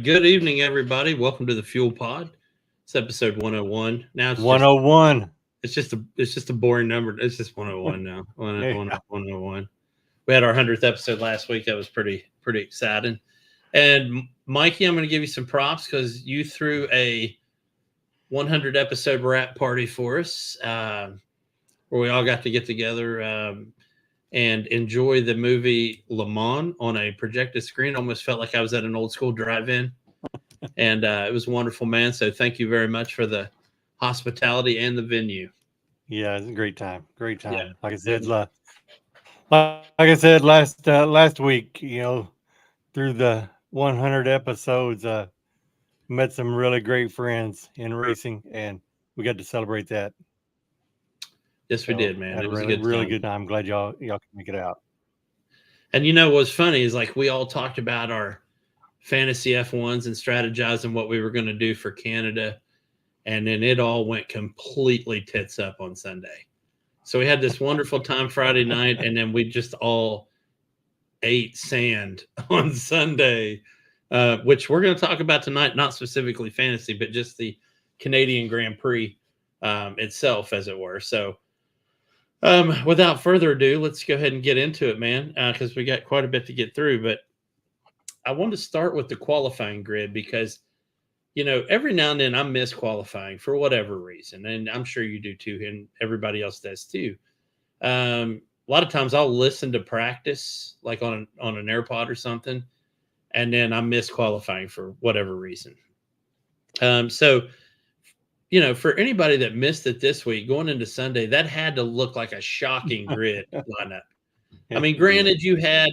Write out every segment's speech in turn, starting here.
Good evening, everybody. Welcome to the Fuel Pod. It's episode 101. Now it's just 101. it's just a boring number. It's just 101 now. Yeah. 101. We had our 100th episode last week. That was pretty exciting. And Mikey, I'm going to give you some props because you threw a 100 episode wrap party for us, where we all got to get together and enjoy the movie Le Mans on a projected screen. Almost felt like I was at an old school drive-in. And it was wonderful, man. So thank you very much for the hospitality and the venue. Yeah, it's a great time. Great Yeah. time. Like I said last week, through the 100 episodes, met some really great friends in racing, and we got to celebrate that. Yes, we did, man. Had It a was a really good really time. good time. Glad y'all can make it out. And what's funny is like we all talked about our fantasy F1s and strategizing what we were going to do for Canada. And then it all went completely tits up on Sunday. So we had this wonderful time Friday night, and then we just all ate sand on Sunday, which we're going to talk about tonight, not specifically fantasy, but just the Canadian Grand Prix itself, as it were. So without further ado, let's go ahead and get into it, man, because we got quite a bit to get through. But I want to start with the qualifying grid because, every now and then I miss qualifying for whatever reason. And I'm sure you do too, and everybody else does too. A lot of times I'll listen to practice like on an AirPod or something, and then I miss qualifying for whatever reason. So for anybody that missed it this week, going into Sunday, that had to look like a shocking grid lineup. I mean, granted, you had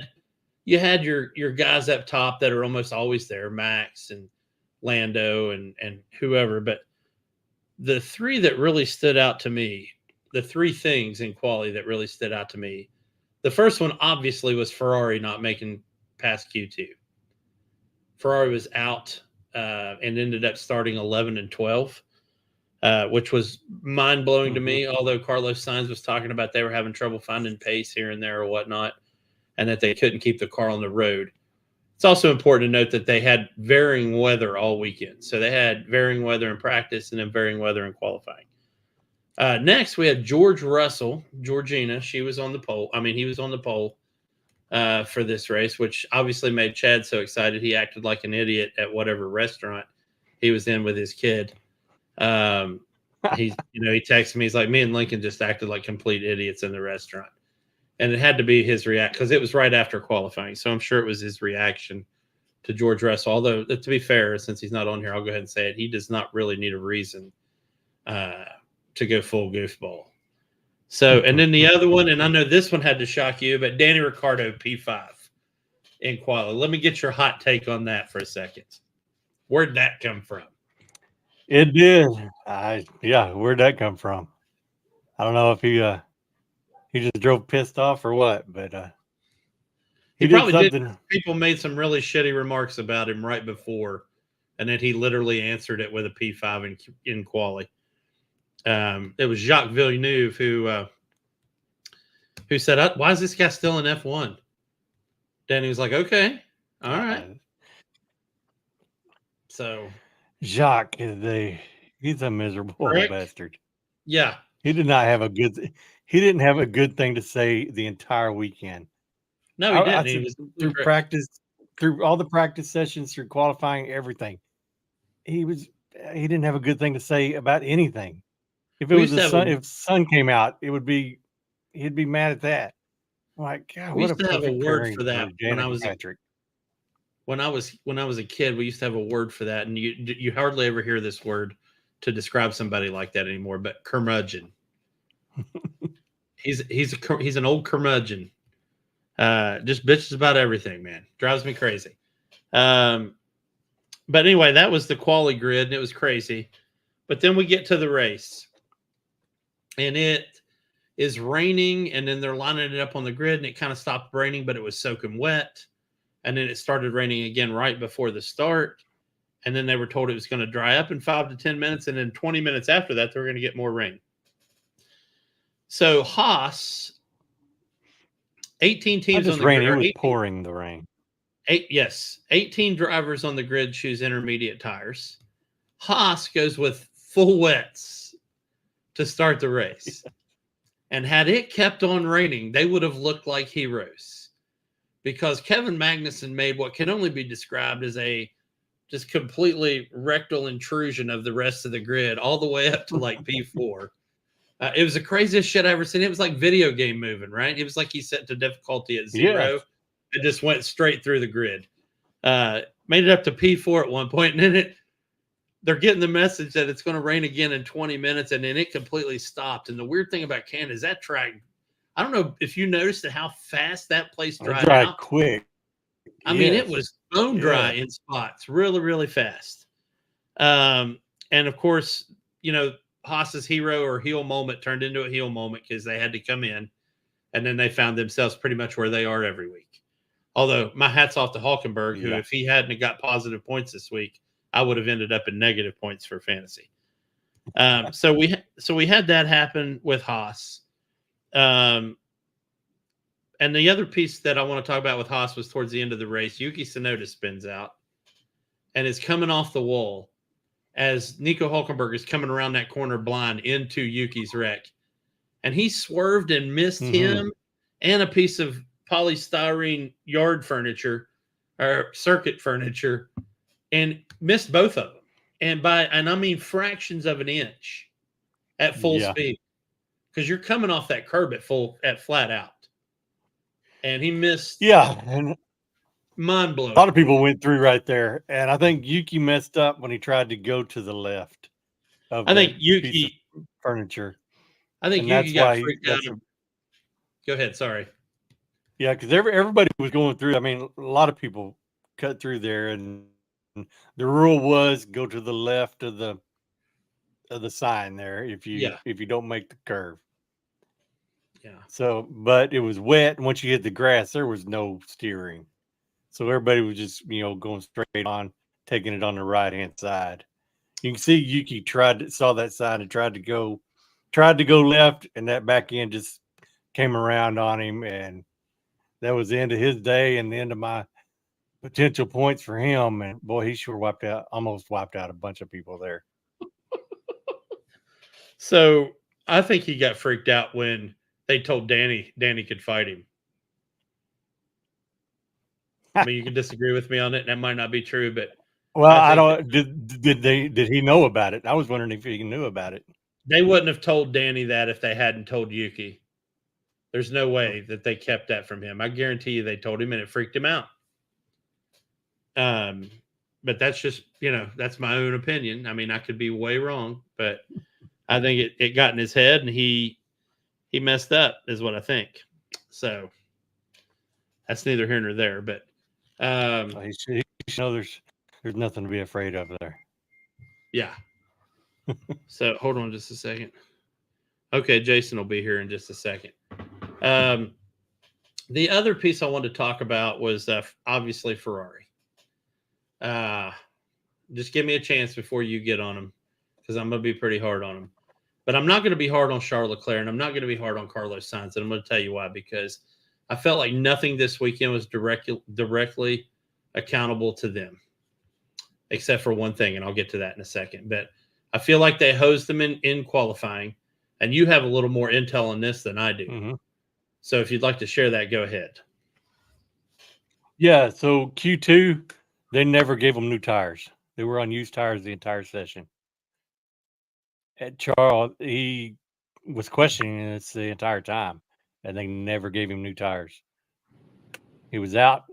your guys up top that are almost always there, Max and Lando and whoever, but the three that really stood out to me, the three things in quality that really stood out to me, the first one obviously was Ferrari not making past Q2. Ferrari was out and ended up starting 11 and 12, which was mind-blowing to me, although Carlos Sainz was talking about they were having trouble finding pace here and there or whatnot, and that they couldn't keep the car on the road. It's also important to note that they had varying weather all weekend. So they had varying weather in practice and then varying weather in qualifying. Next, we had George Russell, Georgina. She was on the pole. I mean, he was on the pole for this race, which obviously made Chad so excited. He acted like an idiot at whatever restaurant he was in with his kid. He texted me. He's like, me and Lincoln just acted like complete idiots in the restaurant. And it had to be his react because it was right after qualifying. So I'm sure it was his reaction to George Russell. Although, to be fair, since he's not on here, I'll go ahead and say it. He does not really need a reason to go full goofball. So, and then the other one, and I know this one had to shock you, but Danny Ricciardo P5 in quality. Let me get your hot take on that for a second. Where'd that come from? It did. Where'd that come from? I don't know if he just drove pissed off or what, but he probably did something. People made some really shitty remarks about him right before, and then he literally answered it with a P5 in quali. It was Jacques Villeneuve who said, "Why is this guy still in F1?" Danny was like, "Okay, all right." So Jacques he's a miserable bastard. Yeah, he didn't have a good thing to say the entire weekend. No, he didn't. He was through practice, through all the practice sessions, through qualifying, everything. He didn't have a good thing to say about anything. If it was if sun came out, he'd be mad at that. I'm like, God, we used to have a word for that when I was Patrick. When I was a kid, we used to have a word for that, and you hardly ever hear this word to describe somebody like that anymore. But curmudgeon. he's an old curmudgeon. Just bitches about everything, man. Drives me crazy. But anyway, that was the quali grid, and it was crazy. But then we get to the race, and it is raining, and then they're lining it up on the grid, and it kind of stopped raining, but it was soaking wet. And then it started raining again right before the start. And then they were told it was going to dry up in 5 to 10 minutes. And then 20 minutes after that, they were going to get more rain. So Haas, 18 teams on the grid. It was 18, pouring the rain. 18 drivers on the grid choose intermediate tires. Haas goes with full wets to start the race. And had it kept on raining, they would have looked like heroes, because Kevin Magnussen made what can only be described as a just completely rectal intrusion of the rest of the grid all the way up to like P4. It was the craziest shit I ever seen. It was like video game moving, right? It was like he set the difficulty at 0. Yes. It just went straight through the grid. Made it up to P4 at one point, and then they're getting the message that it's going to rain again in 20 minutes, and then it completely stopped. And the weird thing about Canada is that track, I don't know if you noticed how fast that place dried out. Quick. I mean, it was bone dry in spots, really, really fast. And of course, Haas's hero or heel moment turned into a heel moment because they had to come in, and then they found themselves pretty much where they are every week. Although my hat's off to Hulkenberg, who, if he hadn't got positive points this week, I would have ended up in negative points for fantasy. So we had that happen with Haas. And the other piece that I want to talk about with Haas was towards the end of the race. Yuki Tsunoda spins out and is coming off the wall as Nico Hulkenberg is coming around that corner blind into Yuki's wreck. And he swerved and missed him and a piece of polystyrene yard furniture or circuit furniture, and missed both of them. And I mean fractions of an inch at full speed, because you're coming off that curb at flat out. And he missed. Yeah. And mind blowing. A lot of people went through right there. And I think Yuki messed up when he tried to go to the left of Yuki furniture. I think Yuki got freaked out. Go ahead. Sorry. Yeah, because everybody was going through. I mean, a lot of people cut through there, and the rule was go to the left of the sign there if you don't make the curve. Yeah. So, but it was wet, and once you hit the grass, there was no steering. So everybody was just going straight on, taking it on the right hand side. You can see Yuki saw that sign and tried to go left, and that back end just came around on him, and that was the end of his day and the end of my potential points for him. And boy, he sure almost wiped out a bunch of people there. So I think he got freaked out when they told Danny could fight him. I mean, you can disagree with me on it, and that might not be true, but I don't. Did he know about it? I was wondering if he knew about it. They wouldn't have told Danny that if they hadn't told Yuki. There's no way that they kept that from him. I guarantee you they told him, and it freaked him out. But that's just, that's my own opinion. I mean, I could be way wrong, but I think it got in his head, and he messed up is what I think. So that's neither here nor there, but he should know there's nothing to be afraid of there. Yeah. So hold on just a second. Okay, Jason will be here in just a second. The other piece I wanted to talk about was obviously Ferrari. Just give me a chance before you get on them, because I'm going to be pretty hard on them. But I'm not going to be hard on Charles Leclerc, and I'm not going to be hard on Carlos Sainz, and I'm going to tell you why. Because I felt like nothing this weekend was directly accountable to them, except for one thing, and I'll get to that in a second. But I feel like they hosed them in qualifying, and you have a little more intel on this than I do. Mm-hmm. So if you'd like to share that, go ahead. Yeah, so Q2, they never gave them new tires. They were on used tires the entire session. And Charles, he was questioning this the entire time, and they never gave him new tires. He was out,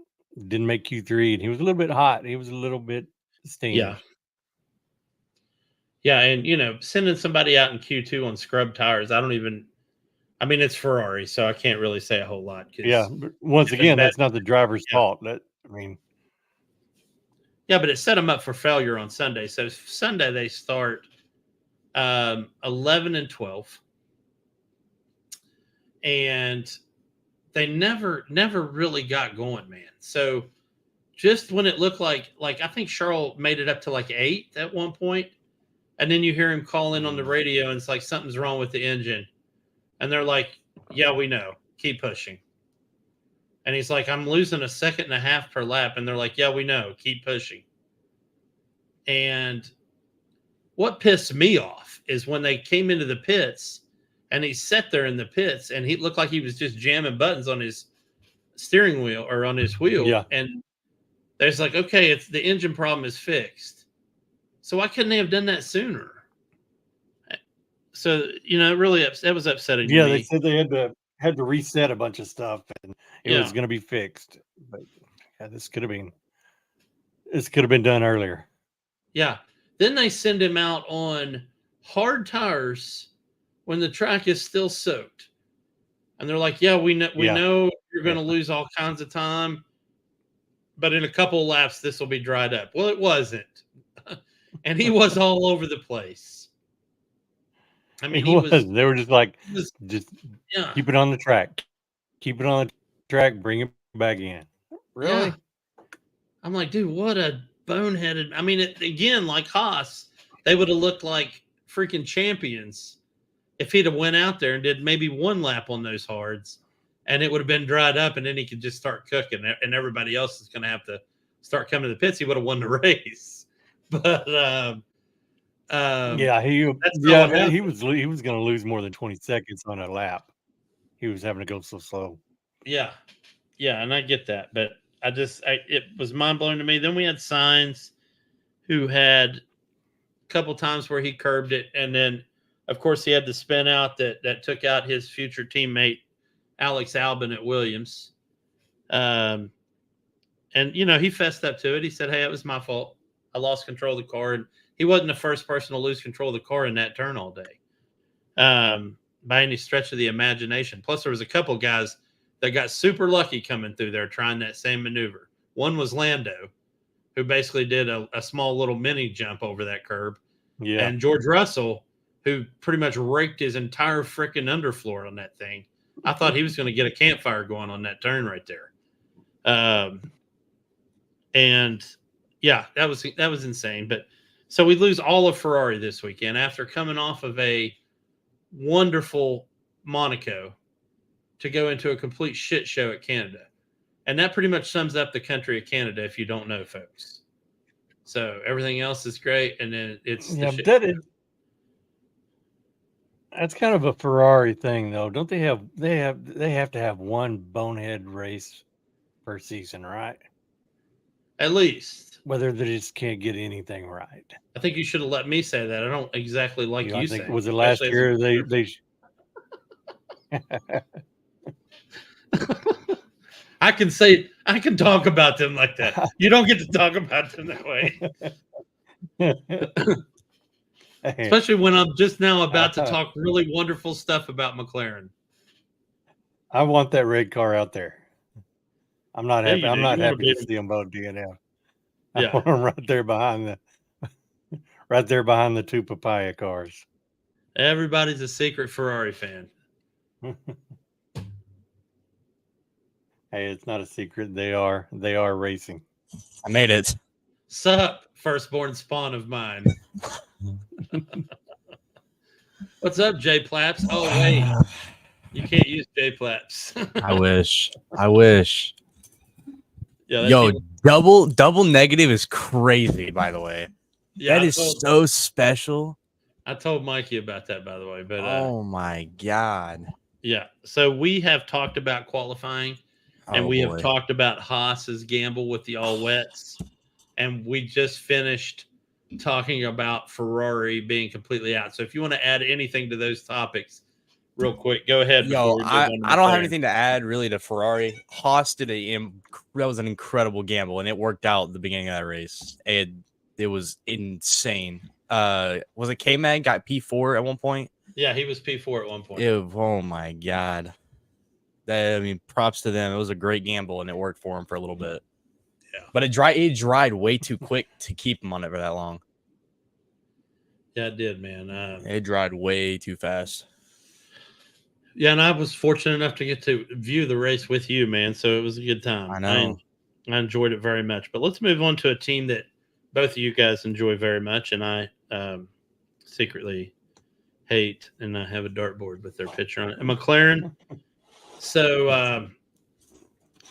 didn't make Q3, and he was a little bit hot. He was a little bit steamed. Yeah, and, sending somebody out in Q2 on scrub tires, it's Ferrari, so I can't really say a whole lot. Yeah, but once again, that's not the driver's fault. Yeah, but it set them up for failure on Sunday. So Sunday they start 11 and 12, and they never really got going, man. So just when it looked like I think Charles made it up to like 8 at one point, and then you hear him call in on the radio, and it's like something's wrong with the engine, and they're like, "Yeah, we know. Keep pushing." And he's like, I'm losing 1.5 seconds per lap. And they're like, yeah, we know. Keep pushing. And what pissed me off is when they came into the pits and he sat there in the pits and he looked like he was just jamming buttons on his steering wheel or on his wheel. Yeah. And there's like, okay, it's the engine problem is fixed. So why couldn't they have done that sooner? So, it really that was upsetting to me. They said they had to reset a bunch of stuff and it was going to be fixed. But this could have been done earlier. Yeah. Then they send him out on hard tires when the track is still soaked. And they're like, yeah, we know you're going to lose all kinds of time, but in a couple of laps, this will be dried up. Well, it wasn't. And he was all over the place. I mean, he was. They were just like, keep it on the track. Keep it on the track. Bring it back in. Really? Yeah. I'm like, dude, what a boneheaded. I mean, again, like Haas, they would have looked like freaking champions if he'd have went out there and did maybe one lap on those hards, and it would have been dried up, and then he could just start cooking, and everybody else is going to have to start coming to the pits. He would have won the race. But he was going to lose more than 20 seconds on a lap. He was having to go so slow. Yeah, and I get that, but it was mind blowing to me. Then we had Sainz, who had a couple times where he curbed it, and then of course he had the spin out that took out his future teammate Alex Albon at Williams. And he fessed up to it. He said, "Hey, it was my fault. I lost control of the car," and he wasn't the first person to lose control of the car in that turn all day, by any stretch of the imagination. Plus, there was a couple guys that got super lucky coming through there trying that same maneuver. One was Lando, who basically did a small little mini jump over that curb. Yeah. And George Russell, who pretty much raked his entire freaking underfloor on that thing. I thought he was going to get a campfire going on that turn right there. And yeah, that was insane. But so we lose all of Ferrari this weekend after coming off of a wonderful Monaco to go into a complete shit show at Canada. And that pretty much sums up the country of Canada if you don't know, folks. So everything else is great, and then it's that's kind of a Ferrari thing, though. Don't they have to have one bonehead race per season, right? At least. Whether they just can't get anything right. I think you should have let me say that. I don't exactly like you saying. Think, was it last year they I can talk about them like that. You don't get to talk about them that way. Especially when I'm just now about to talk really wonderful stuff about McLaren. I want that red car out there. I'm not happy. I'm not happy to see them both DNF. Yeah. I want them right there behind the two papaya cars. Everybody's a secret Ferrari fan. Hey, it's not a secret. They are racing. I made it. Sup, firstborn spawn of mine. What's up, J Plaps? Oh wait, you can't use J Plaps. I wish. Yeah. Yo, double negative is crazy. By the way, yeah, that is so special. I told Mikey about that, by the way. But oh my god. Yeah. So we have talked about qualifying, and we have talked about Haas's gamble with the all wets, and we just finished talking about Ferrari being completely out. So if you want to add anything to those topics real quick, go ahead. Yo, I don't have anything to add really to Ferrari. Haas did that was an incredible gamble, and it worked out at the beginning of that race. It was insane. Was it K-Mag got P4 at one point? Yeah, he was P4 at one point. Oh my god. Props to them. It was a great gamble, and it worked for him for a little bit. Yeah. But it dried way too quick to keep him on it for that long. Yeah, it did, man. It dried way too fast. Yeah, and I was fortunate enough to get to view the race with you, man. So it was a good time. I know. I enjoyed it very much. But let's move on to a team that both of you guys enjoy very much, and I secretly hate, and I have a dartboard with their picture on it. And McLaren. So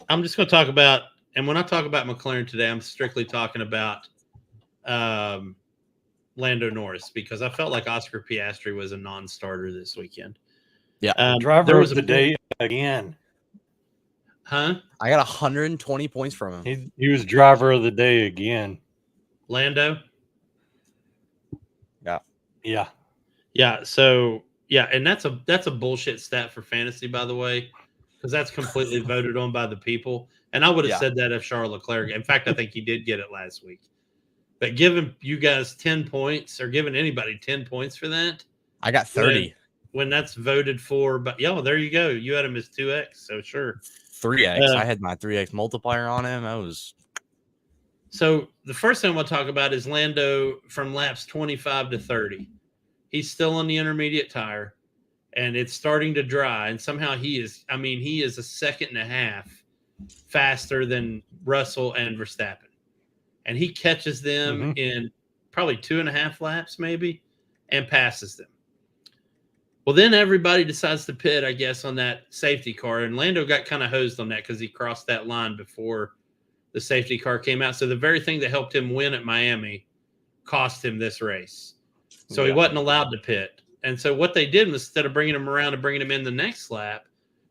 I'm just going to talk about, and when I talk about McLaren today, I'm strictly talking about Lando Norris, because I felt like Oscar Piastri was a non-starter this weekend. Yeah. Driver of the day again. Huh? I got 120 points from him. He was driver of the day again. Lando? Yeah. Yeah. Yeah. So, yeah. And that's a bullshit stat for fantasy, by the way, because that's completely voted on by the people. And I would have said that if Charles Leclerc, in fact, I think he did get it last week. But giving you guys 10 points, or giving anybody 10 points for that, I got 30. When that's voted for, but there you go. You had him as 2x, so sure. 3x. I had my 3x multiplier on him. So the first thing I'm going to talk about is Lando from laps 25 to 30. He's still on the intermediate tire, and it's starting to dry. And somehow he is a second and a half faster than Russell and Verstappen. And he catches them in probably 2.5 laps, maybe, and passes them. Well, then everybody decides to pit, I guess, on that safety car. And Lando got kind of hosed on that because he crossed that line before the safety car came out. So the very thing that helped him win at Miami cost him this race. So he wasn't allowed to pit. And so what they did was, instead of bringing him around and bringing him in the next lap,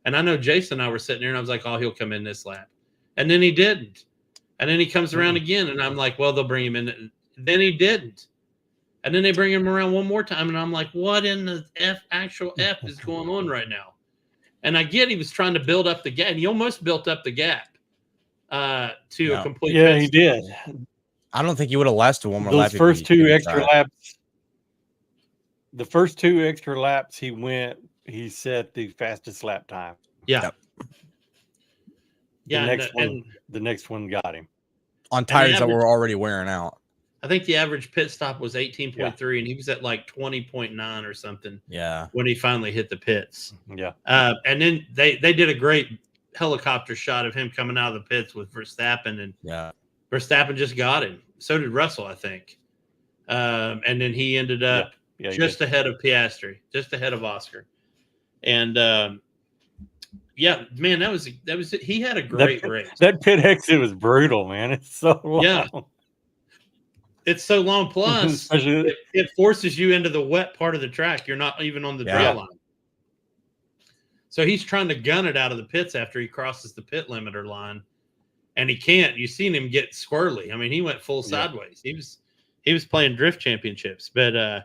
and I know Jason and I were sitting there, and I was like, oh, he'll come in this lap. And then he didn't. And then he comes around again, and I'm like, well, they'll bring him in. Then he didn't. And then they bring him around one more time, and I'm like, what in the actual F is going on right now? And I get he was trying to build up the gap, and he almost built up the gap to a complete. Yeah, he did. I don't think he would have lasted one more lap. The first 2 extra laps he went, he set the fastest lap time. Yeah. The next one got him on tires that were already wearing out. I think the average pit stop was 18.3, and he was at like 20.9 or something. Yeah. When he finally hit the pits. Yeah. And then they did a great helicopter shot of him coming out of the pits with Verstappen, and Verstappen just got him. So did Russell, I think. And then he ended up just ahead of Piastri, just ahead of Oscar. And man, that was it. He had a great race. That pit exit was brutal, man. It's so long. Yeah. It's so long. Plus, it forces you into the wet part of the track. You're not even on the dry line. So he's trying to gun it out of the pits after he crosses the pit limiter line, and he can't. You've seen him get squirrely. I mean, he went full sideways. He was playing drift championships, but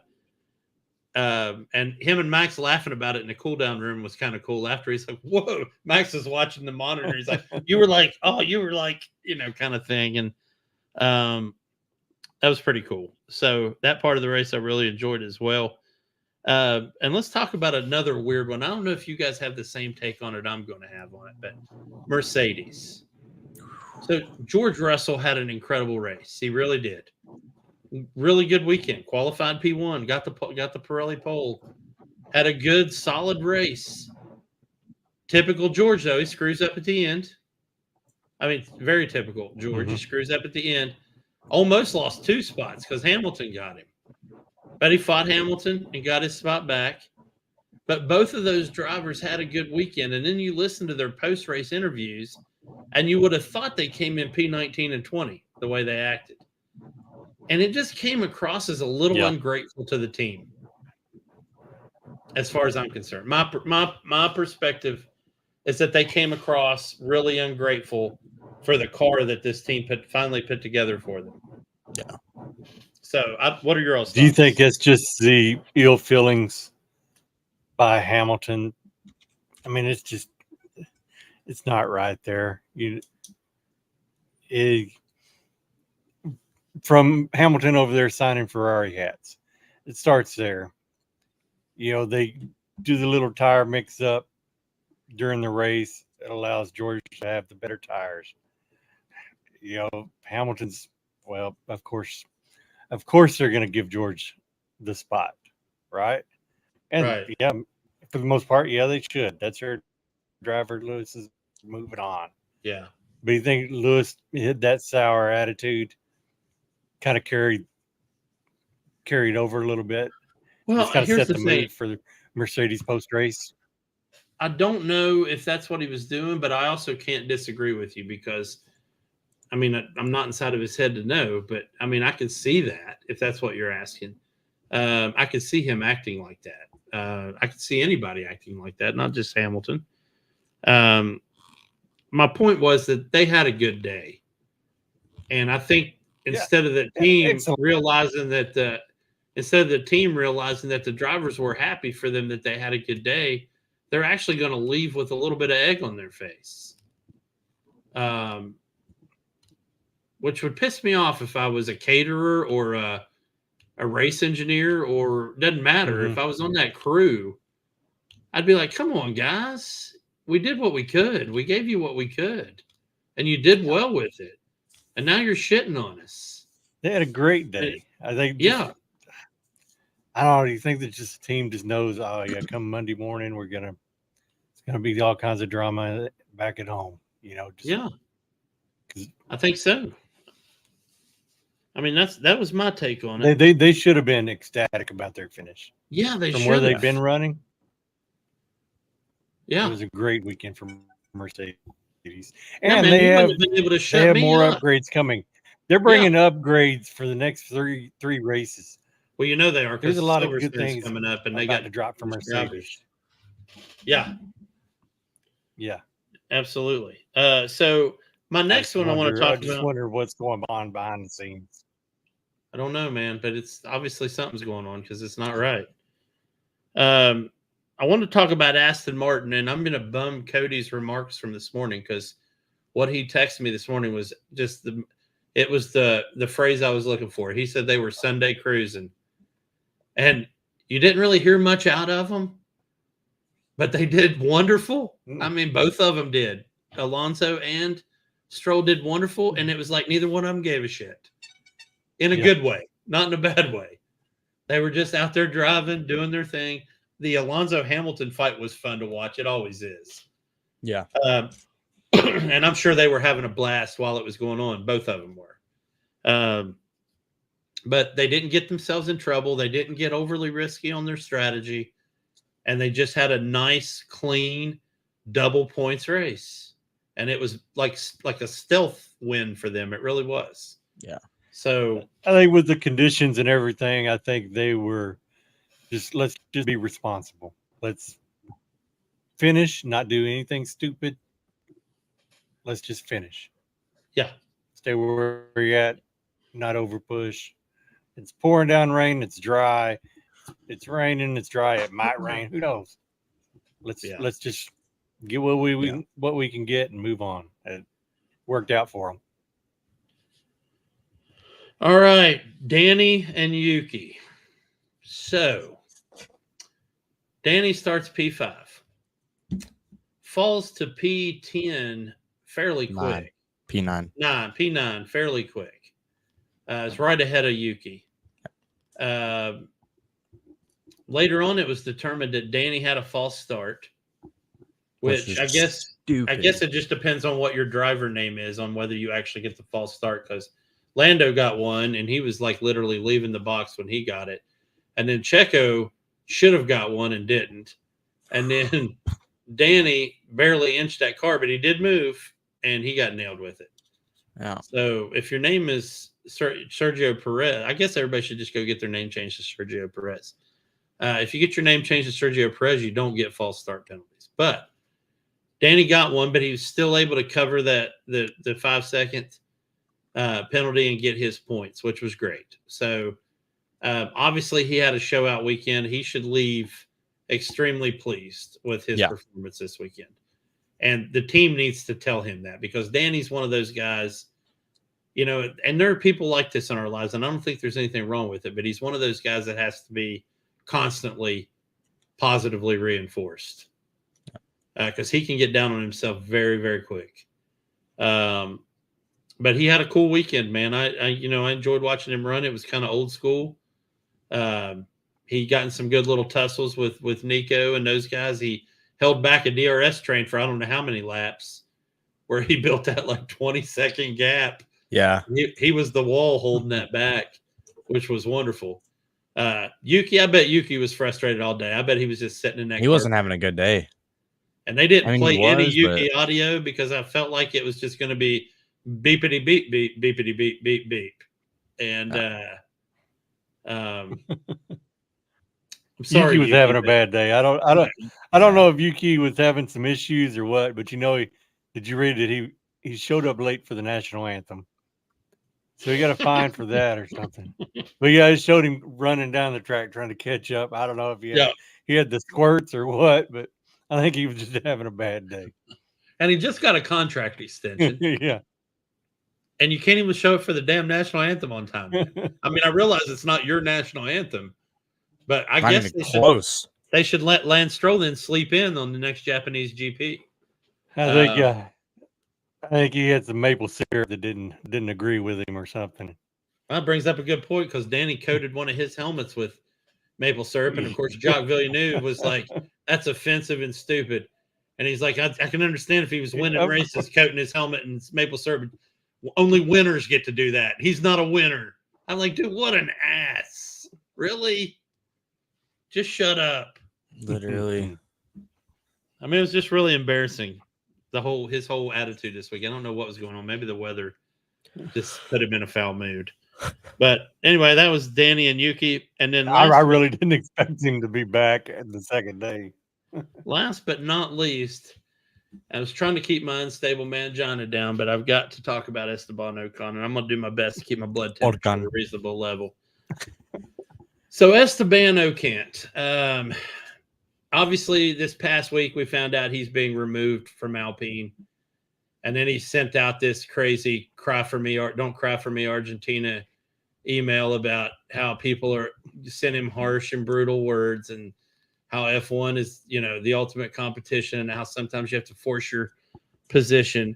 and him and Max laughing about it in the cool down room was kind of cool. After he's like, "Whoa!" Max is watching the monitor. He's like, "You were like, kind of thing," and that was pretty cool. So that part of the race I really enjoyed as well. And let's talk about another weird one. I don't know if you guys have the same take on it I'm going to have on it, but Mercedes. So George Russell had an incredible race. He really did. Really good weekend. Qualified P1. Got the Pirelli pole. Had a good, solid race. Typical George, though. He screws up at the end. I mean, very typical George. He screws up at the end. Almost lost 2 spots because Hamilton got him. But he fought Hamilton and got his spot back. But both of those drivers had a good weekend. And then you listen to their post-race interviews, and you would have thought they came in P19 and 20, the way they acted. And it just came across as a little ungrateful to the team, as far as I'm concerned. My perspective is that they came across really ungrateful for the car that this team finally put together for them. Yeah. So, what are your thoughts? Do you think it's just the ill feelings by Hamilton? I mean, it's not right there. From Hamilton over there signing Ferrari hats, it starts there. They do the little tire mix up during the race. It allows George to have the better tires. Hamilton's, well, of course they're going to give George the spot, right? And for the most part, they should. That's their driver. Lewis is moving on. Yeah. But you think Lewis had that sour attitude kind of carried over a little bit? Well, just kind of set the mood for the Mercedes post race. I don't know if that's what he was doing, but I also can't disagree with you because, I mean, I'm not inside of his head to know, but I mean, I can see that if that's what you're asking. I could see him acting like that. I could see anybody acting like that, not just Hamilton. My point was that they had a good day. And I think instead of the team realizing that the drivers were happy for them that they had a good day, they're actually going to leave with a little bit of egg on their face. Which would piss me off if I was a caterer or a race engineer, or doesn't matter. Mm-hmm. If I was on that crew, I'd be like, come on, guys. We did what we could. We gave you what we could. And you did well with it. And now you're shitting on us. They had a great day. I think. I don't know. Do you think that just the team just knows, oh yeah, come Monday morning, it's gonna be all kinds of drama back at home. You know, I think so. I mean, that was my take on it. They should have been ecstatic about their finish. Yeah, they should. From where they've been running. Yeah, it was a great weekend for Mercedes, and they have been able to shut they have more upgrades coming. They're bringing upgrades for the next three races. Well, you know they are. There's a lot of good things coming up, and they got to drop from Mercedes. Yeah, absolutely. So my next one I want to talk about. I just wonder what's going on behind the scenes. I don't know, man, but it's obviously something's going on because it's not right. I want to talk about Aston Martin, and I'm going to bum Cody's remarks from this morning because what he texted me this morning was just the phrase I was looking for. He said they were Sunday cruising, and you didn't really hear much out of them, but they did wonderful. I mean, both of them did. Alonso and Stroll did wonderful, and it was like neither one of them gave a shit in a good way, not in a bad way. They were just out there driving, doing their thing. The Alonso Hamilton fight was fun to watch. It always is. Yeah. And I'm sure they were having a blast while it was going on. Both of them were. But they didn't get themselves in trouble. They didn't get overly risky on their strategy. And they just had a nice, clean, double points race. And it was like a stealth win for them. It really was. Yeah. So I think with the conditions and everything, I think they were let's just be responsible. Let's finish, not do anything stupid. Let's just finish. Yeah. Stay where you're at, not over push. It's pouring down rain. It's dry. It's raining. It's dry. It might rain. Who knows? Let's just get what we can get and move on. It worked out for them. All right, Danny and Yuki. So, Danny starts P5, falls to P10 fairly quick. P9 fairly quick. It's right ahead of Yuki. Later on, it was determined that Danny had a false start, which I guess it just depends on what your driver name is on whether you actually get the false start, because Lando got one, and he was like literally leaving the box when he got it. And then Checo should have got one and didn't. And then Danny barely inched that car, but he did move, and he got nailed with it. Yeah. So if your name is Sergio Perez, I guess everybody should just go get their name changed to Sergio Perez. If you get your name changed to Sergio Perez, you don't get false start penalties. But Danny got one, but he was still able to cover the 5-second penalty and get his points, which was great. So obviously he had a show out weekend. He should leave extremely pleased with his performance this weekend. And the team needs to tell him that, because Danny's one of those guys, and there are people like this in our lives, and I don't think there's anything wrong with it, but he's one of those guys that has to be constantly positively reinforced, because he can get down on himself very, very quick. But he had a cool weekend, man. I enjoyed watching him run. It was kind of old school. He got in some good little tussles with Nico and those guys. He held back a DRS train for I don't know how many laps, where he built that like 20-second gap. Yeah. He was the wall holding that back, which was wonderful. Yuki, I bet Yuki was frustrated all day. I bet he was just sitting in that car. He wasn't having a good day. And they didn't play any was, Yuki audio because I felt like it was just going to be beepity beep beep beepity beep beep beep. And I'm sorry, Yuki was having a bad day. I don't know if Yuki was having some issues or what, but did you read that he showed up late for the national anthem? So he got a fine for that or something. But yeah, it showed him running down the track trying to catch up. I don't know if he had the squirts or what, but I think he was just having a bad day. And he just got a contract extension. Yeah. And you can't even show up for the damn national anthem on time. I mean, I realize it's not your national anthem, but I guess they should let Lance Stroll then sleep in on the next Japanese GP. I think he had some maple syrup that didn't agree with him or something. That brings up a good point because Danny coated one of his helmets with maple syrup, and of course Jacques Villeneuve was like, "That's offensive and stupid." And he's like, "I can understand if he was winning races, coating his helmet in maple syrup. Only winners get to do that. He's not a winner." I'm like, dude, what an ass! Really? Just shut up. Literally. I mean, it was just really embarrassing. His whole attitude this week. I don't know what was going on. Maybe the weather just put him in a foul mood. But anyway, that was Danny and Yuki. And then I really didn't expect him to be back at the second day. Last but not least, I was trying to keep my unstable mangina down, but I've got to talk about Esteban Ocon, and I'm going to do my best to keep my blood temperature at a reasonable level. So Esteban Ocon, obviously this past week we found out he's being removed from Alpine, and then he sent out this crazy "cry for me" or "don't cry for me" Argentina email about how people are sending him harsh and brutal words, and how F1 is, the ultimate competition, and how sometimes you have to force your position.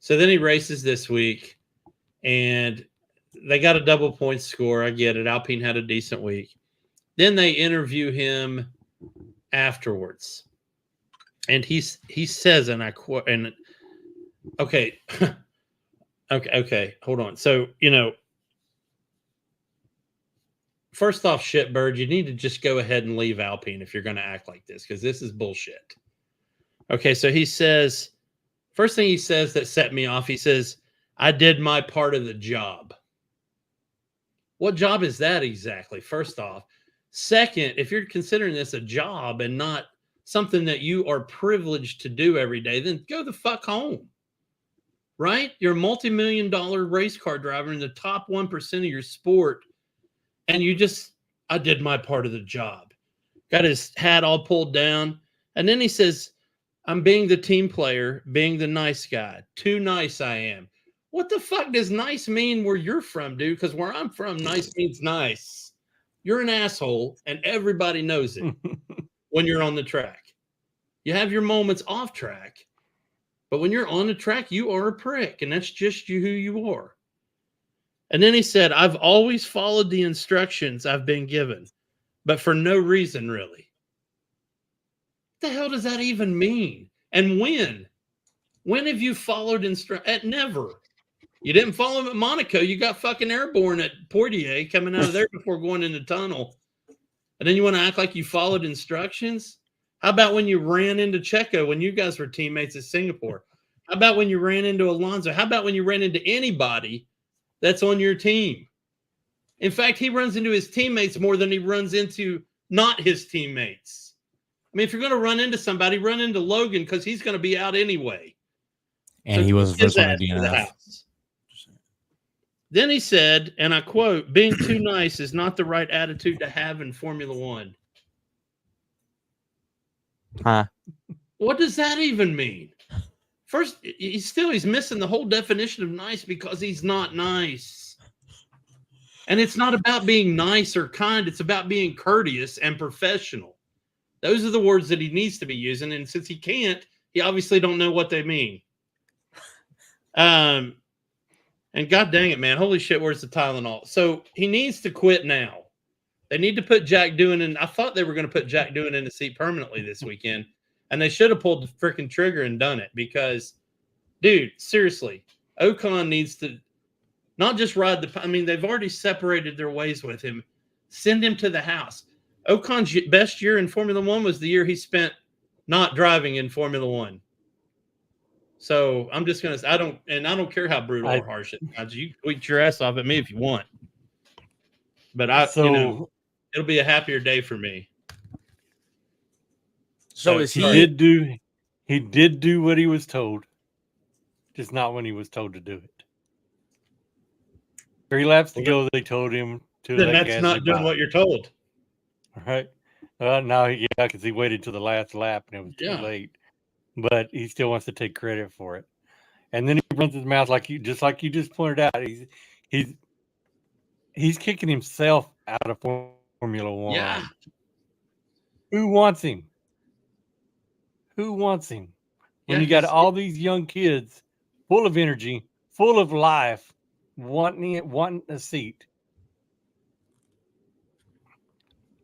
So then he races this week, and they got a double point score. I get it. Alpine had a decent week. Then they interview him afterwards, and he says, and I quote, and okay, hold on. So, first off, shitbird, you need to just go ahead and leave Alpine if you're going to act like this, because this is bullshit. Okay, so he says, first thing he says that set me off, he says, "I did my part of the job." What job is that exactly, first off? Second, if you're considering this a job and not something that you are privileged to do every day, then go the fuck home, right? You're a multi-million-dollar race car driver in the top 1% of your sport, and I did my part of the job. Got his hat all pulled down, and then he says, "I'm being the team player, being the nice guy. Too nice I am." What the fuck does nice mean where you're from, dude? Because where I'm from, nice means nice. You're an asshole, and everybody knows it when you're on the track. You have your moments off track, but when you're on the track, you are a prick, and that's just who you are. And then he said, "I've always followed the instructions I've been given, but for no reason, really." What the hell does that even mean? And when? When have you followed instructions? Never. You didn't follow him at Monaco. You got fucking airborne at Portier coming out of there before going in the tunnel. And then you want to act like you followed instructions? How about when you ran into Checo when you guys were teammates at Singapore? How about when you ran into Alonso? How about when you ran into anybody that's on your team? In fact, he runs into his teammates more than he runs into not his teammates. I mean, if you're going to run into somebody, run into Logan because he's going to be out anyway. And so he was the first one to DNF. Then he said, and I quote, "Being too nice is not the right attitude to have in Formula One." Huh? What does that even mean? First, he's missing the whole definition of nice because he's not nice. And it's not about being nice or kind. It's about being courteous and professional. Those are the words that he needs to be using. And since he can't, he obviously don't know what they mean. And God dang it, man. Holy shit, where's the Tylenol? So he needs to quit now. They need to put Jack Doohan in. I thought they were going to put Jack Doohan in the seat permanently this weekend. And they should have pulled the freaking trigger and done it because, dude, seriously, Ocon needs to not just ride they've already separated their ways with him. Send him to the house. Ocon's best year in Formula One was the year he spent not driving in Formula One. So I'm just I don't care how brutal or harsh it is. You tweet your ass off at me if you want, but it'll be a happier day for me. So he did do what he was told, just not when he was told to do it. 3 laps to go, they told him to. Then that's not doing what you're told. All right. Now, because he waited till the last lap and it was too late. But he still wants to take credit for it. And then he runs his mouth like you just pointed out. He's kicking himself out of Formula One. Yeah. Who wants him? When you got all these young kids full of energy, full of life, wanting a seat.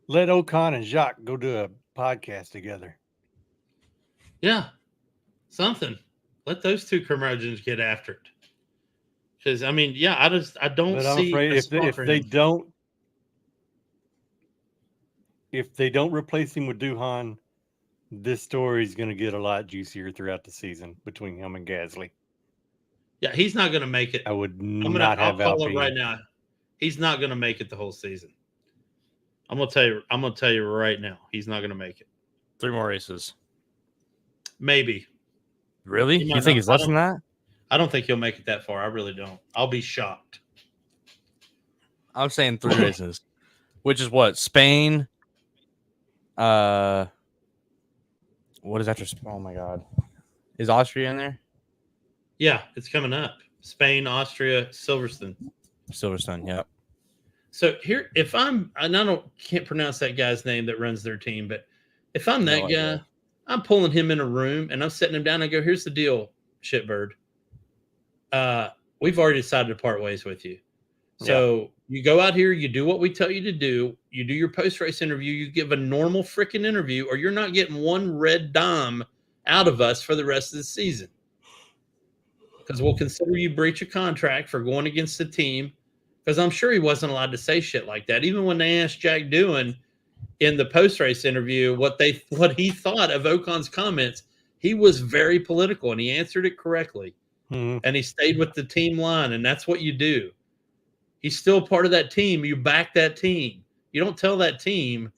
Let Ocon and Jacques go do a podcast together. Yeah. Something. Let those two curmudgeons get after it. Because I don't see. I'm afraid if they don't replace him with Duhan, this story is going to get a lot juicier throughout the season between him and Gasly. Yeah, he's not going to make it. I'll call it right now. He's not going to make it the whole season. I'm going to tell you right now. He's not going to make it. 3 more races. Maybe. Really? You think he's less than that? I don't think he'll make it that far. I really don't. I'll be shocked. I'm saying 3 races, which is what? Spain. What is after? Oh my God, is Austria in there? Yeah, it's coming up. Spain, Austria, Silverstone. Yeah. So here, can't pronounce that guy's name that runs their team, but if I'm that guy, I'm pulling him in a room and I'm setting him down and go, here's the deal, shitbird. We've already decided to part ways with you. So you go out here, you do what we tell you to do. You do your post-race interview. You give a normal freaking interview, or you're not getting one red dime out of us for the rest of the season. Because we'll consider you breach of contract for going against the team. Because I'm sure he wasn't allowed to say shit like that. Even when they asked Jack Doohan in the post-race interview what he thought of Ocon's comments, he was very political and he answered it correctly. Mm-hmm. And he stayed with the team line, and that's what you do. He's still part of that team. You back that team. You don't tell that team,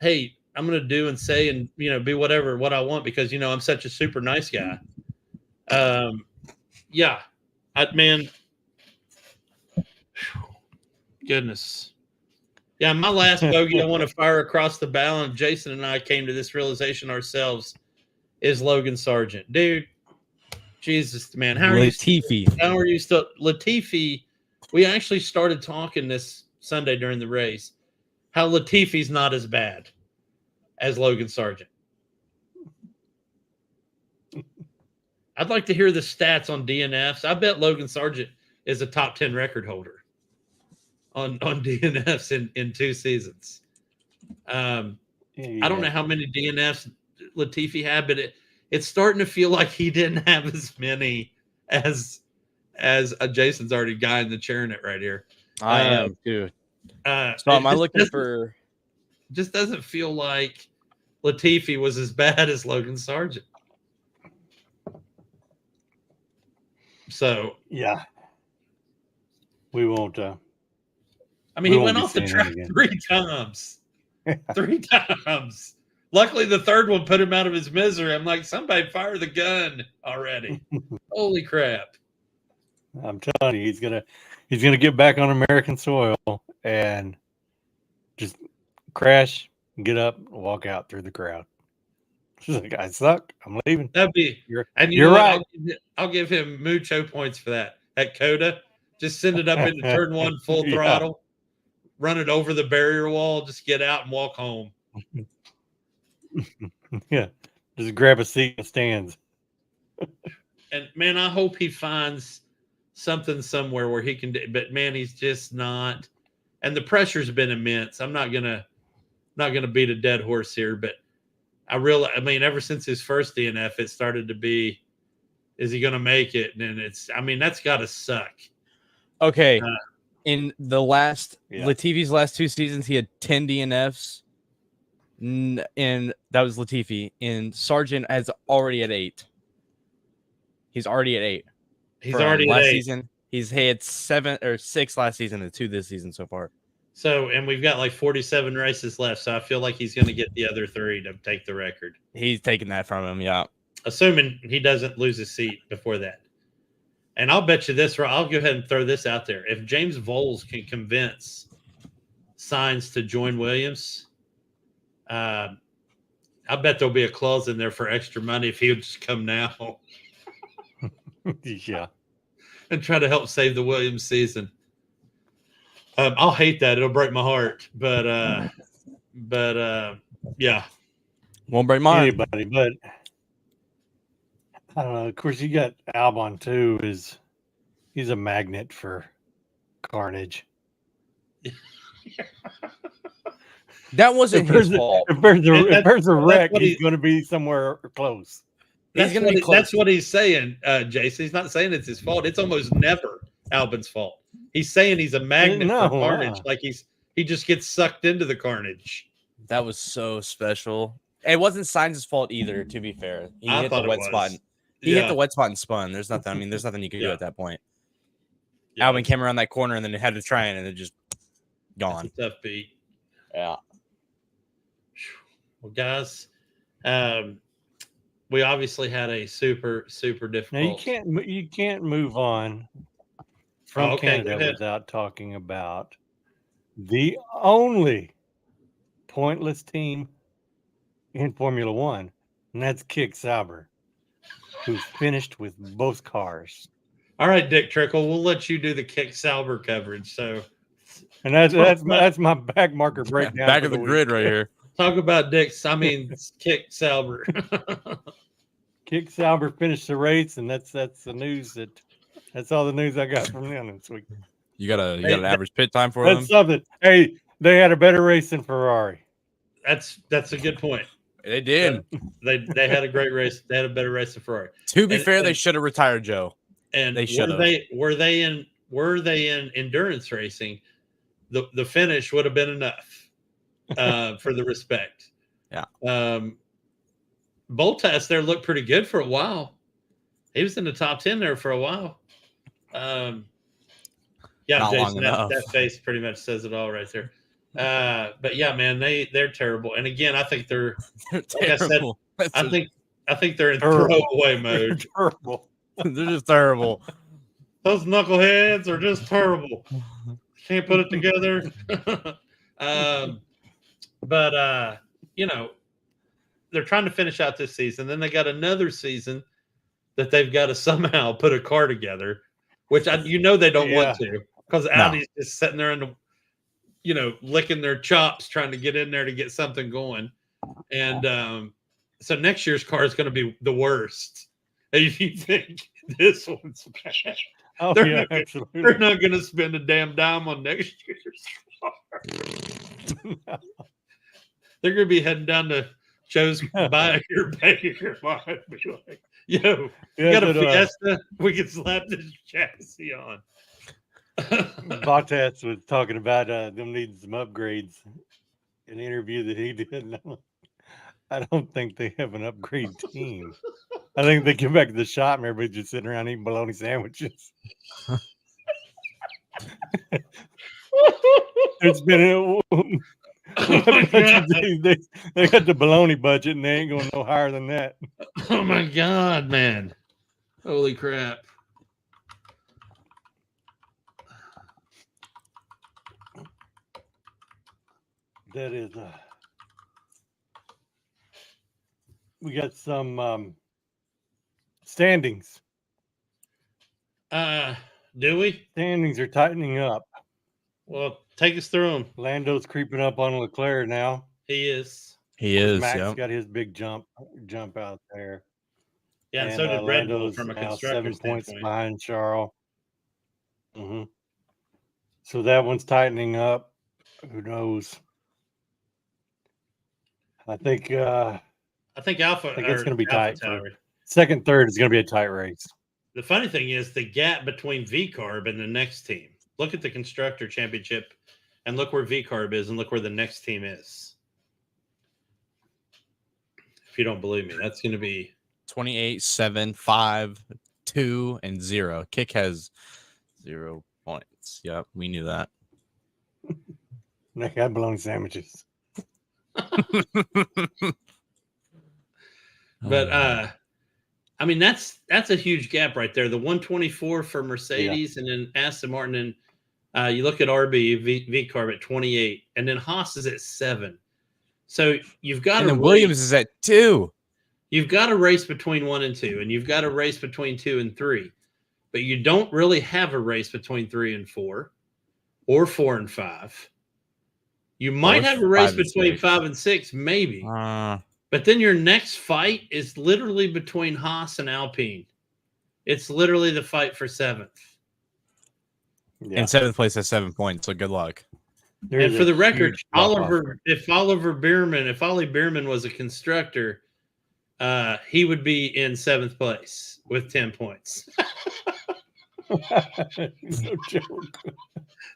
hey, I'm going to do and say and, be what I want because, I'm such a super nice guy. Goodness. Yeah, my last bogey I want to fire across the bow, and Jason and I came to this realization ourselves, is Logan Sargent. Dude, Jesus, man. How are you still Latifi? We actually started talking this Sunday during the race how Latifi's not as bad as Logan Sargent. I'd like to hear the stats on DNFs. I bet Logan Sargent is a top 10 record holder on DNFs in 2 seasons. I don't know how many DNFs Latifi had, but it's starting to feel like he didn't have as many as Jason's already guy in the chair in it right here. I am too. So am I looking for? Just doesn't feel like Latifi was as bad as Logan Sargent. So yeah, we won't. He went off the track 3 times. 3 times. Luckily, the third one put him out of his misery. I'm like, somebody fire the gun already. Holy crap. I'm telling you, he's gonna get back on American soil and just crash, get up, walk out through the crowd. She's like, I suck. I'm leaving. That'd be you're right. I'll give him mucho points for that. At Coda, just send it up into turn 1 full throttle, run it over the barrier wall, just get out and walk home. Yeah, just grab a seat in the stands. And man, I hope he finds something somewhere where he can. But man, he's just not. And the pressure's been immense. I'm not gonna beat a dead horse here, but ever since his first DNF, it started to be, is he gonna make it? And that's got to suck. Okay, in the Latifi's last 2 seasons, he had 10 DNFs. And that was Latifi. And Sargent is already at 8. He's already at 8. He's already last at 8. season. He's had 7 or 6 last season and 2 this season so far. So, and we've got like 47 races left. So I feel like he's going to get the other 3 to take the record. He's taking that from him, yeah. Assuming he doesn't lose his seat before that. And I'll bet you this, I'll go ahead and throw this out there. If James Voles can convince Sainz to join Williams, I bet there'll be a clause in there for extra money if he would just come now. Yeah. And try to help save the Williams season. I'll hate that. It'll break my heart. But yeah. Won't break mine. Anybody, but I don't know. Of course, you got Albon too. He's a magnet for carnage. That wasn't his fault. If there's a wreck, he's going to be somewhere close. That's what he's saying, Jason. He's not saying it's his fault. It's almost never Albon's fault. He's saying he's a magnet for carnage. Like he just gets sucked into the carnage. That was so special. It wasn't Sainz's fault either, to be fair. He hit the wet spot. He hit the wet spot and spun. There's nothing you can do at that point. Yeah. Albon came around that corner and then it had to try and it just gone. That's a tough beat. Yeah. Well, guys, we obviously had a super, super difficult. Now you can't move on from Canada without talking about the only pointless team in Formula One, and that's Kick Sauber, who's finished with both cars. All right, Dick Trickle, we'll let you do the Kick Sauber coverage. So, and that's my back marker breakdown. Back of the grid right here. Talk about Kick Sauber. Kick Sauber finished the race, and that's the news that's all the news I got from them this week. You got an average pit time for that's them? Something. Hey, they had a better race than Ferrari. That's a good point. They did. They had a great race. They had a better race than Ferrari. To be fair, they should have retired Joe. And they should have. Were they in endurance racing? The finish would have been enough for the respect. Yeah. Bottas there looked pretty good for a while. He was in the top 10 there for a while. Yeah, not Jason, that face pretty much says it all right there. But yeah, man, they're terrible. And again, I think they're terrible. Like I said, I think they're in throwaway mode. Terrible. They're just terrible. Those knuckleheads are just terrible. Can't put it together. But they're trying to finish out this season. Then they got another season that they've got to somehow put a car together, which they don't want to, because Audi's just sitting there licking their chops trying to get in there to get something going. And so next year's car is going to be the worst. If you think this one's bad, they're not going to spend a damn dime on next year's car. They're going to be heading down to Joe's buy your pay your mind. Be like, yo, you got a Fiesta? We can slap this chassis on. Bottas was talking about them needing some upgrades in an interview that he did. I don't think they have an upgrade team. I think they get back to the shop and everybody's just sitting around eating bologna sandwiches. It's been they got the bologna budget and they ain't going no higher than that. Oh my God, man. Holy crap. That is we got some standings. Do we? Standings are tightening up. Well, take us through them. Lando's creeping up on Leclerc now. He is. Max got his big jump out there. Yeah, and so did Red Bull from a standpoint. 7 constructor points behind Charles. Mm-hmm. So that one's tightening up. Who knows? I think Alpha. I think it's going to be tight. Second, third is going to be a tight race. The funny thing is the gap between VCarb and the next team. Look at the constructor championship, and look where VCarb is, and look where the next team is. If you don't believe me, that's going to be 28, 7, 5, 2, and 0. Kick has 0 points. Yep, we knew that. They got bologna sandwiches. But I mean that's a huge gap right there. The 124 for Mercedes, and then Aston Martin, and you look at RB V-Carb at 28, and then Haas is at 7. So you've got, and then Williams is at 2. You've got a race between 1 and 2, and you've got a race between 2 and 3, but you don't really have a race between 3 and 4, or 4 and 5. You might have a race between 5 and 6, maybe. But then your next fight is literally between Haas and Alpine. It's literally the fight for 7th. Yeah. And 7th place has 7 points, so good luck. And for the record, if Ollie Bierman was a constructor, he would be in 7th place with 10 points. No joke.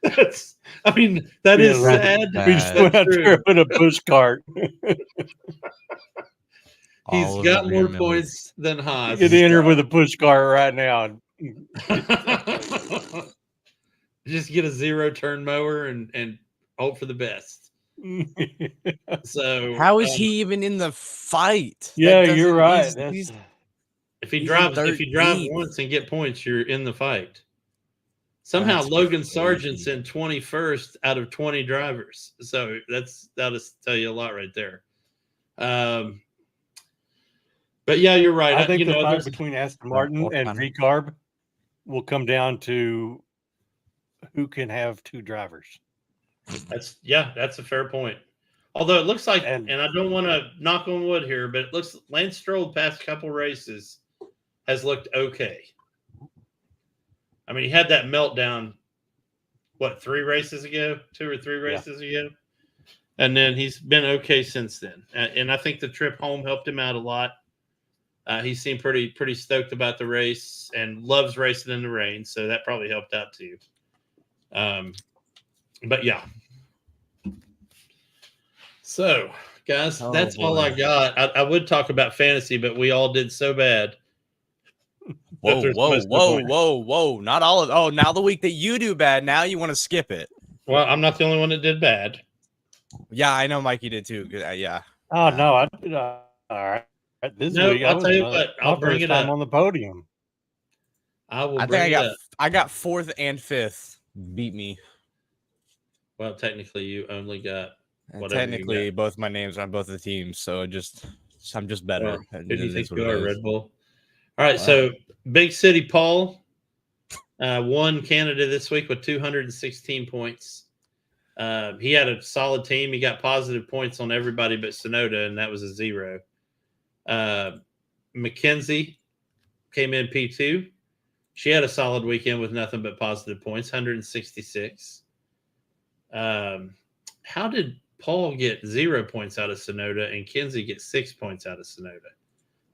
That is sad. We just went out there with a push cart. He's got more points than Haas. You could enter with a push cart right now. Just get a 0-turn mower and hope for the best. So how is he even in the fight? Yeah, you're right. If he drives once and get points, you're in the fight. Somehow Logan Sargent's in 21st out of 20 drivers. So that'll tell you a lot right there. But yeah, you're right. I think the fight between Aston Martin and V-Carb will come down to who can have 2 drivers. That's a fair point. Although it looks like, and I don't want to knock on wood here, but it looks Lance Stroll past couple races has looked okay. I mean, he had that meltdown, 2 or 3 races ago? And then he's been okay since then. And I think the trip home helped him out a lot. He seemed pretty stoked about the race and loves racing in the rain, so that probably helped out too. But yeah. So, guys, that's all I got. I would talk about fantasy, but we all did so bad. Whoa. Not all of now the week that you do bad, now you want to skip it. Well, I'm not the only one that did bad. Yeah, I know Mikey did too. Yeah. Oh, no. I did all right. This week, I'll tell you what. I'll bring it up on the podium. I got 4th and 5th. Beat me. Well, technically, you only got whatever. Technically, both my names are on both the teams, so I'm just better. Who do you think you are, Red Bull? All right, so Big City Paul won Canada this week with 216 points. He had a solid team. He got positive points on everybody but Sonoda, and that was a 0. Mackenzie came in P2. She had a solid weekend with nothing but positive points, 166. How did Paul get 0 points out of Sonoda and Kenzie get 6 points out of Sonoda?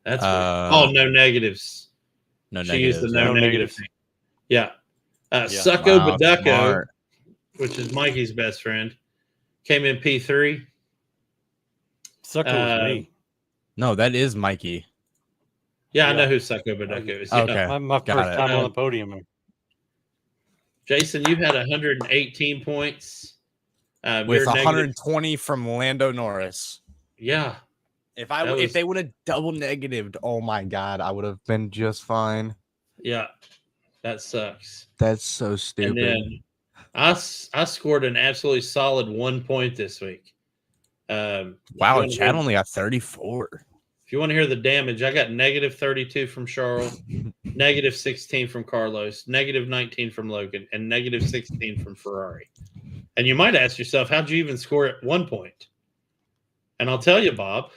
That's no negatives. She used the no negative thing. Yeah. Succo Baducco, which is Mikey's best friend, came in P3. Succo was me. No, that is Mikey. Yeah, I know who Succo Baducco is. Okay. Yeah. My first time on the podium. Jason, you had 118 points. With 120 from Lando Norris. Yeah. If they would have double negatived, oh my God, I would have been just fine. Yeah. That sucks. That's so stupid. And then I scored an absolutely solid 1 point this week. Wow, Chad only got 34. If you want to hear the damage, I got negative 32 from Charles, negative 16 from Carlos, negative 19 from Logan, and negative 16 from Ferrari. And you might ask yourself, how'd you even score at 1 point? And I'll tell you, Bob.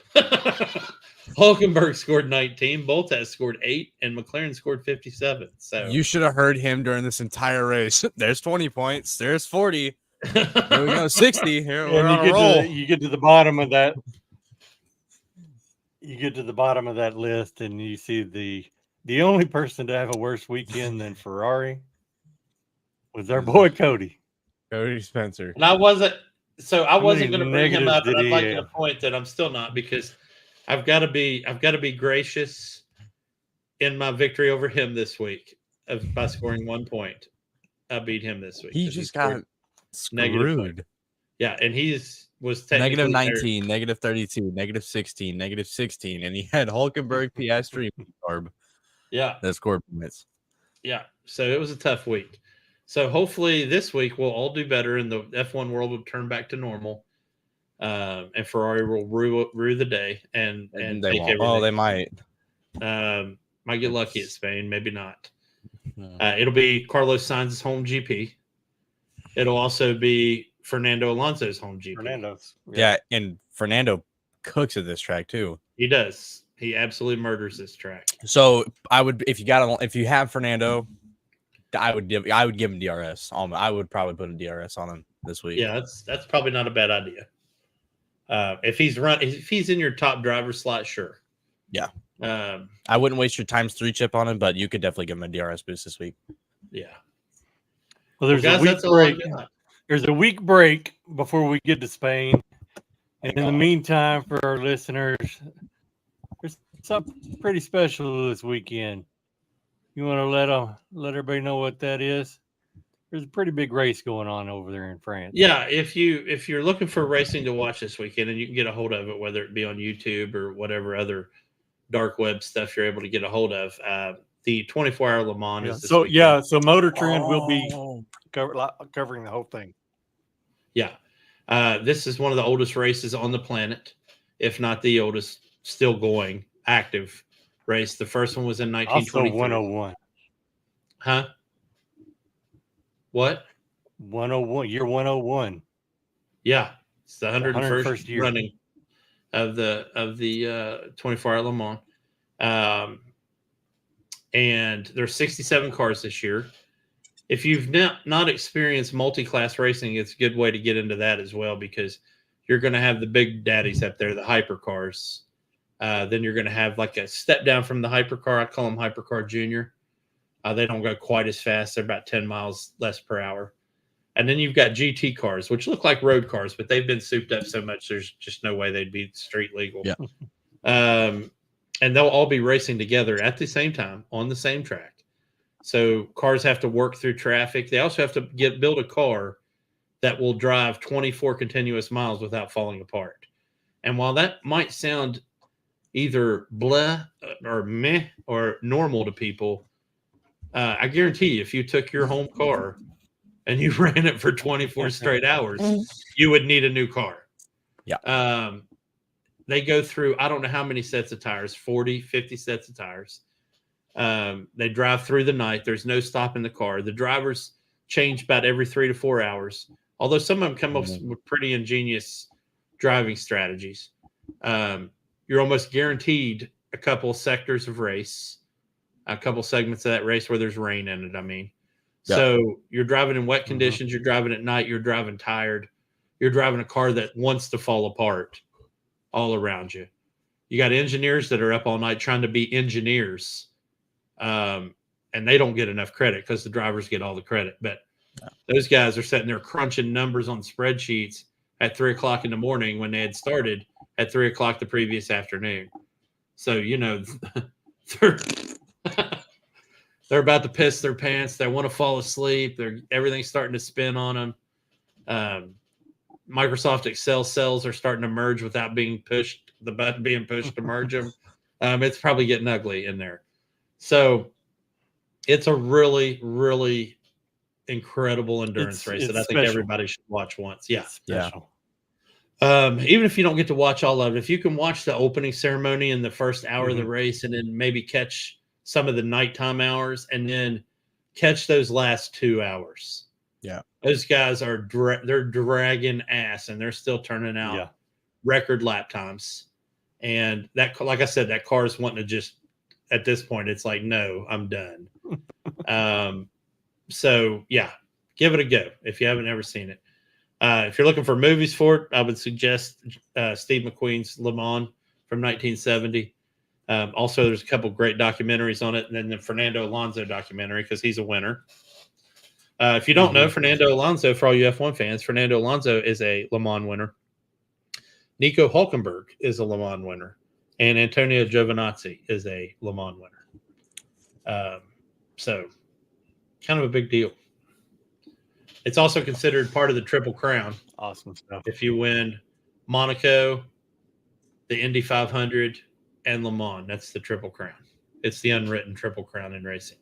Hulkenberg scored 19, Bottas scored 8, and McLaren scored 57. So you should have heard him during this entire race. There's 20 points. There's 40. Here we go, 60. Here we're on a roll. You get to the bottom of that. You get to the bottom of that list, and you see the only person to have a worse weekend than Ferrari was our boy Cody Spencer. And I wasn't going to bring him up, but I'd like to point that I'm still not, because I've got to be gracious in my victory over him this week by scoring 1 point. I beat him this week. He just got screwed. Yeah, and was negative technically 19, negative 32, negative 16, negative 16, and he had Hulkenberg, Piastri, and Carb. Yeah, that scored points. Yeah, so it was a tough week. So hopefully this week we'll all do better, and the F1 world will turn back to normal, and Ferrari will rue the day and they take won't. everything. Oh, they might. Might get lucky at Spain, maybe not. Yeah. It'll be Carlos Sainz's home GP. It'll also be Fernando Alonso's home GP. Fernando's. Yeah, and Fernando cooks at this track too. He does. He absolutely murders this track. So I would, if you have Fernando, I would give him DRS. I would probably put a DRS on him this week. Yeah, that's probably not a bad idea. If he's in your top driver slot, sure. Yeah. I wouldn't waste your ×3 chip on him, but you could definitely give him a DRS boost this week. Yeah. Well, there's a week break. There's a week break before we get to Spain. And in the meantime, for our listeners, there's something pretty special this weekend. You want to let everybody know what that is? There's a pretty big race going on over there in France. Yeah, if you're looking for racing to watch this weekend, and you can get a hold of it, whether it be on YouTube or whatever other dark web stuff you're able to get a hold of, the 24-hour Le Mans is this weekend. So Motor Trend will be covering the whole thing. Yeah. This is one of the oldest races on the planet, if not the oldest, still going, active race. The first one was in 1923. Also 101. Huh? What? 101. Year 101. Yeah. It's the 101st year running of the 24-hour Le Mans. And there's 67 cars this year. If you've not experienced multi-class racing, it's a good way to get into that as well, because you're going to have the big daddies up there, the hypercars. Then you're going to have like a step down from the hypercar. I call them hypercar junior. They don't go quite as fast. They're about 10 miles less per hour. And then you've got GT cars, which look like road cars, but they've been souped up so much there's just no way they'd be street legal. Yeah. And they'll all be racing together at the same time on the same track. So cars have to work through traffic. They also have to build a car that will drive 24 continuous miles without falling apart. And while that might sound either blah or meh or normal to people, I guarantee you, if you took your home car and you ran it for 24 straight hours, you would need a new car. Yeah. They go through, I don't know how many sets of tires, 40, 50 sets of tires. They drive through the night. There's no stopping the car. The drivers change about every 3 to 4 hours, although some of them come up with pretty ingenious driving strategies. You're almost guaranteed a couple sectors of race, a couple segments of that race where there's rain in it, I mean. Yeah. So you're driving in wet conditions, you're driving at night, you're driving tired, you're driving a car that wants to fall apart all around you. You got engineers that are up all night trying to be engineers, and they don't get enough credit because the drivers get all the credit. But those guys are sitting there crunching numbers on spreadsheets at 3 o'clock in the morning when they had started at 3 o'clock the previous afternoon. So, they're about to piss their pants. They want to fall asleep. Everything's starting to spin on them. Microsoft Excel cells are starting to merge without being pushed, the button being pushed to merge them. It's probably getting ugly in there. So it's a really, really incredible endurance race that I think everybody should watch once. Yeah. Special. Even if you don't get to watch all of it, if you can watch the opening ceremony in the first hour of the race and then maybe catch some of the nighttime hours and then catch those last 2 hours. Yeah. Those guys are they're dragging ass and they're still turning out record lap times. And that, like I said, that car is wanting to just, at this point, it's like, no, I'm done. So yeah, give it a go if you haven't ever seen it. If you're looking for movies for it, I would suggest Steve McQueen's Le Mans from 1970. Also, there's a couple great documentaries on it, and then the Fernando Alonso documentary because he's a winner. If you don't know Fernando Alonso, for all you F1 fans, Fernando Alonso is a Le Mans winner. Nico Hulkenberg is a Le Mans winner. and Antonio Giovinazzi is a Le Mans winner. So kind of a big deal. It's also considered part of the Triple Crown. Awesome stuff. If you win Monaco, the Indy 500, and Le Mans, that's the Triple Crown. It's the unwritten Triple Crown in racing.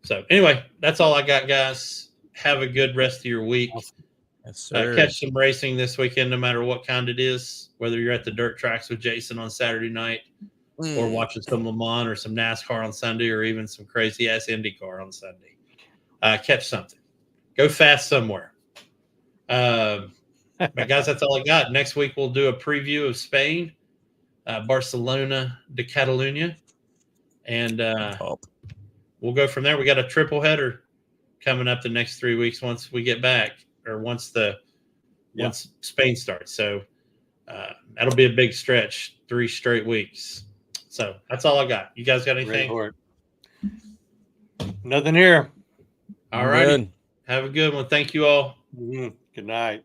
So anyway, that's all I got, guys. Have a good rest of your week. Awesome. Yes, sir. Catch some racing this weekend, no matter what kind it is, whether you're at the dirt tracks with Jason on Saturday night or watching some Le Mans or some NASCAR on Sunday or even some crazy-ass IndyCar on Sunday. Catch something. Go fast somewhere. But, guys, that's all I got. Next week, we'll do a preview of Spain, Barcelona de Catalunya, and we'll go from there. We got a triple header coming up the next 3 weeks once we get back, or once Spain starts. So that'll be a big stretch, 3 straight weeks. So that's all I got. You guys got anything? Nothing here. All right. Have a good one. Thank you all. Good night.